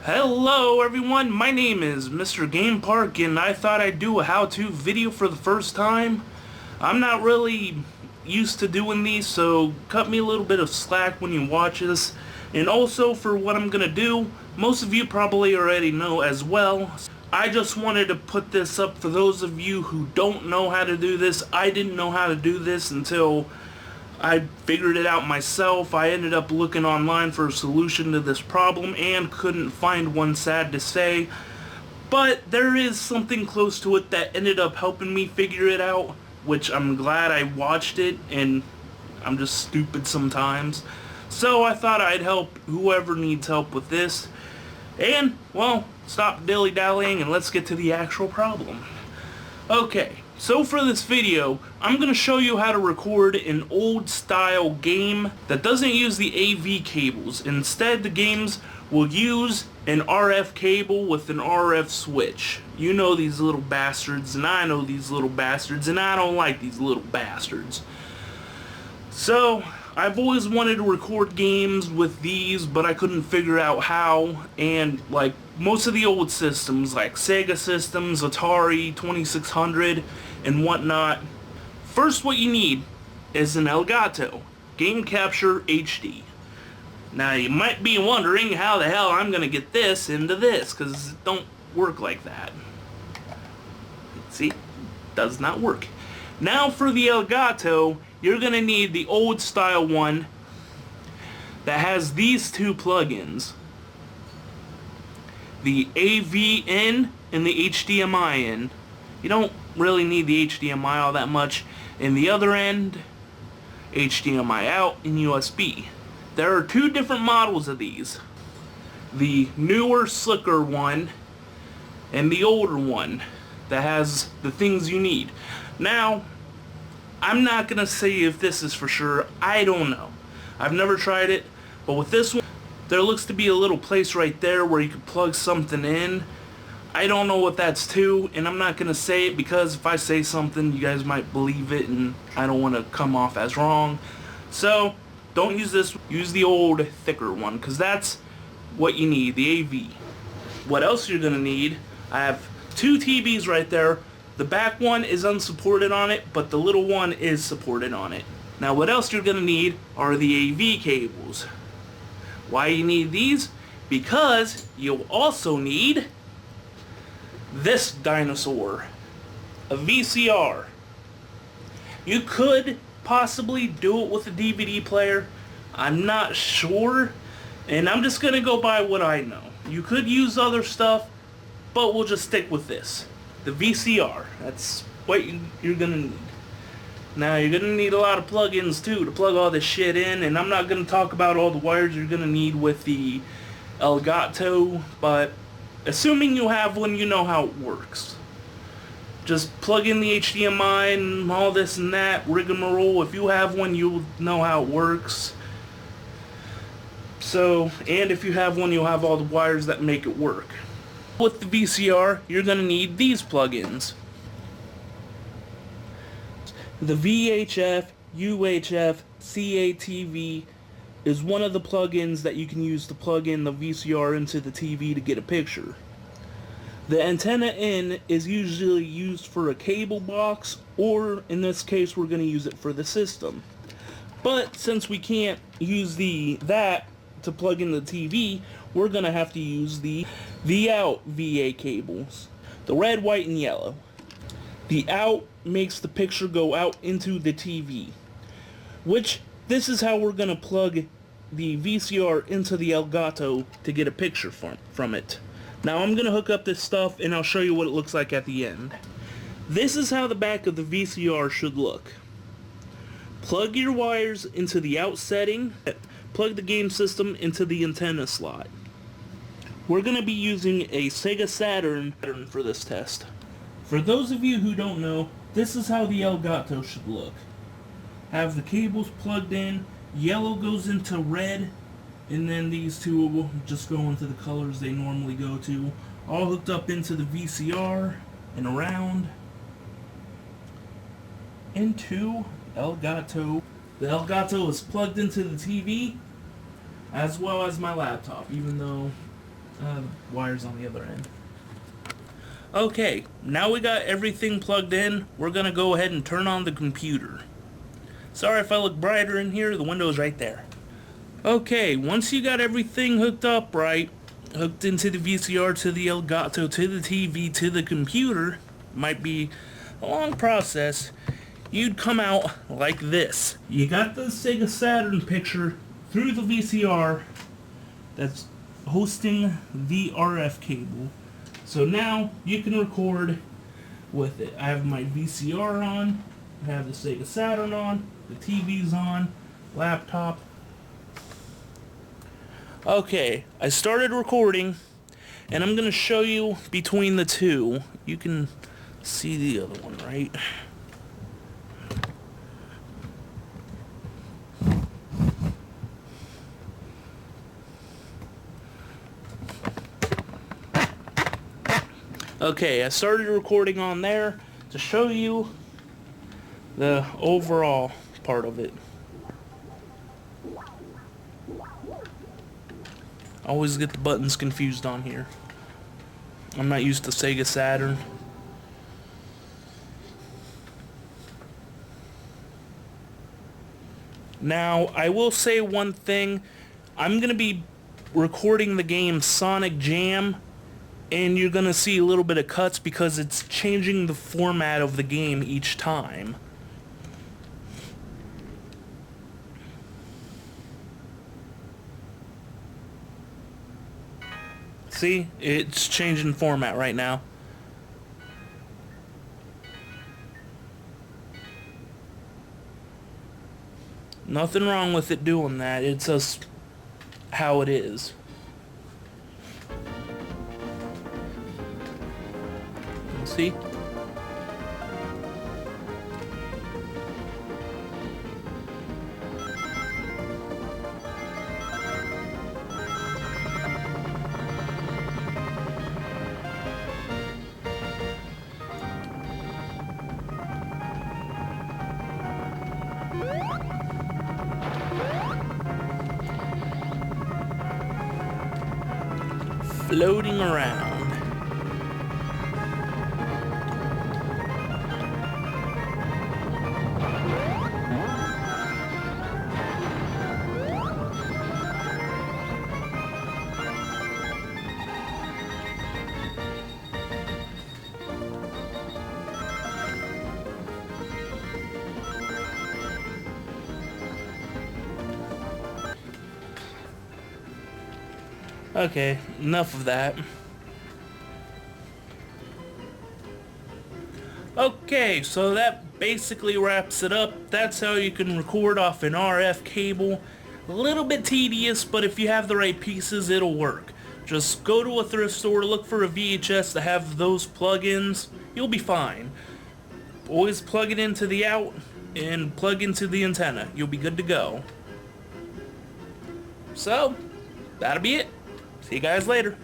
Hello everyone, my name is MrGamepark and I thought I'd do a how-to video for the first time. I'm not really used to doing these, so cut me a little bit of slack when you watch this. And also for what I'm gonna do, most of you probably already know as well. I just wanted to put this up for those of you who don't know how to do this. I didn't know how to do this until I figured it out myself. I ended up looking online for a solution to this problem and couldn't find one, sad to say. But there is something close to it that ended up helping me figure it out, which I'm glad I watched it, and I'm just stupid sometimes. So I thought I'd help whoever needs help with this. And, well, stop dilly-dallying and let's get to the actual problem. Okay. So for this video, I'm going to show you how to record an old style game that doesn't use the AV cables. Instead, the games will use an RF cable with an RF switch. You know these little bastards, and I know these little bastards, and I don't like these little bastards. So, I've always wanted to record games with these, but I couldn't figure out how, and like most of the old systems, like Sega systems, Atari, 2600, and whatnot, first what you need is an Elgato Game Capture HD. Now you might be wondering how the hell I'm going to get this into this, because it don't work like that. See, it does not work. Now for the Elgato, you're going to need the old style one that has these two plugins. The AV in and the HDMI in. You don't really need the HDMI all that much. In the other end, HDMI out and USB. There are two different models of these. The newer, slicker one and the older one that has the things you need. Now, I'm not going to say if this is for sure. I don't know. I've never tried it. But with this one, there looks to be a little place right there where you can plug something in. I don't know what that's to, and I'm not going to say it because if I say something, you guys might believe it, and I don't want to come off as wrong. So, don't use this. Use the old, thicker one, because that's what you need, the AV. What else you're going to need, I have two TVs right there. The back one is unsupported on it, but the little one is supported on it. Now what else you're going to need are the AV cables. Why you need these? Because you'll also need this dinosaur, a VCR. You could possibly do it with a DVD player. I'm not sure, and I'm just going to go by what I know. You could use other stuff, but we'll just stick with this. The VCR, that's what you're going to need. Now, you're going to need a lot of plugins, too, to plug all this shit in, and I'm not going to talk about all the wires you're going to need with the Elgato, but assuming you have one, you know how it works. Just plug in the HDMI and all this and that, rigmarole. If you have one, you'll know how it works. So, and if you have one, you'll have all the wires that make it work. With the VCR, you're going to need these plugins. The VHF, UHF, CATV is one of the plugins that you can use to plug in the VCR into the TV to get a picture. The antenna in is usually used for a cable box, or in this case we're going to use it for the system. But since we can't use that to plug in the TV, we're going to have to use the out VA cables. The red, white, and yellow. The out makes the picture go out into the TV. Which, this is how we're going to plug the VCR into the Elgato to get a picture from it. Now I'm going to hook up this stuff and I'll show you what it looks like at the end. This is how the back of the VCR should look. Plug your wires into the out setting. Plug the game system into the antenna slot. We're going to be using a Sega Saturn for this test. For those of you who don't know, this is how the Elgato should look. Have the cables plugged in, yellow goes into red, and then these two will just go into the colors they normally go to. All hooked up into the VCR and around into Elgato. The Elgato is plugged into the TV as well as my laptop, even though Wires on the other end. Okay, now we got everything plugged in. We're gonna go ahead and turn on the computer. Sorry if I look brighter in here, the window's right there. Okay, once you got everything hooked up right, hooked into the VCR, to the Elgato, to the TV, to the computer, might be a long process, you'd come out like this. You got the Sega Saturn picture through the VCR that's hosting the RF cable. So now you can record with it. I have my VCR on, I have the Sega Saturn on, the TV's on, laptop. Okay, I started recording, and I'm going to show you between the two. You can see the other one, right? Okay, I started recording on there to show you the overall part of it. I always get the buttons confused on here. I'm not used to Sega Saturn. Now, I will say one thing. I'm going to be recording the game Sonic Jam, and you're going to see a little bit of cuts because it's changing the format of the game each time. See, it's changing format right now. Nothing wrong with it doing that, it's just how it is. See? Floating around. Okay, enough of that. Okay, so that basically wraps it up. That's how you can record off an RF cable. A little bit tedious, but if you have the right pieces, it'll work. Just go to a thrift store, look for a VHS that have those plugins. You'll be fine. Always plug it into the out and plug into the antenna. You'll be good to go. So, that'll be it. See you guys later.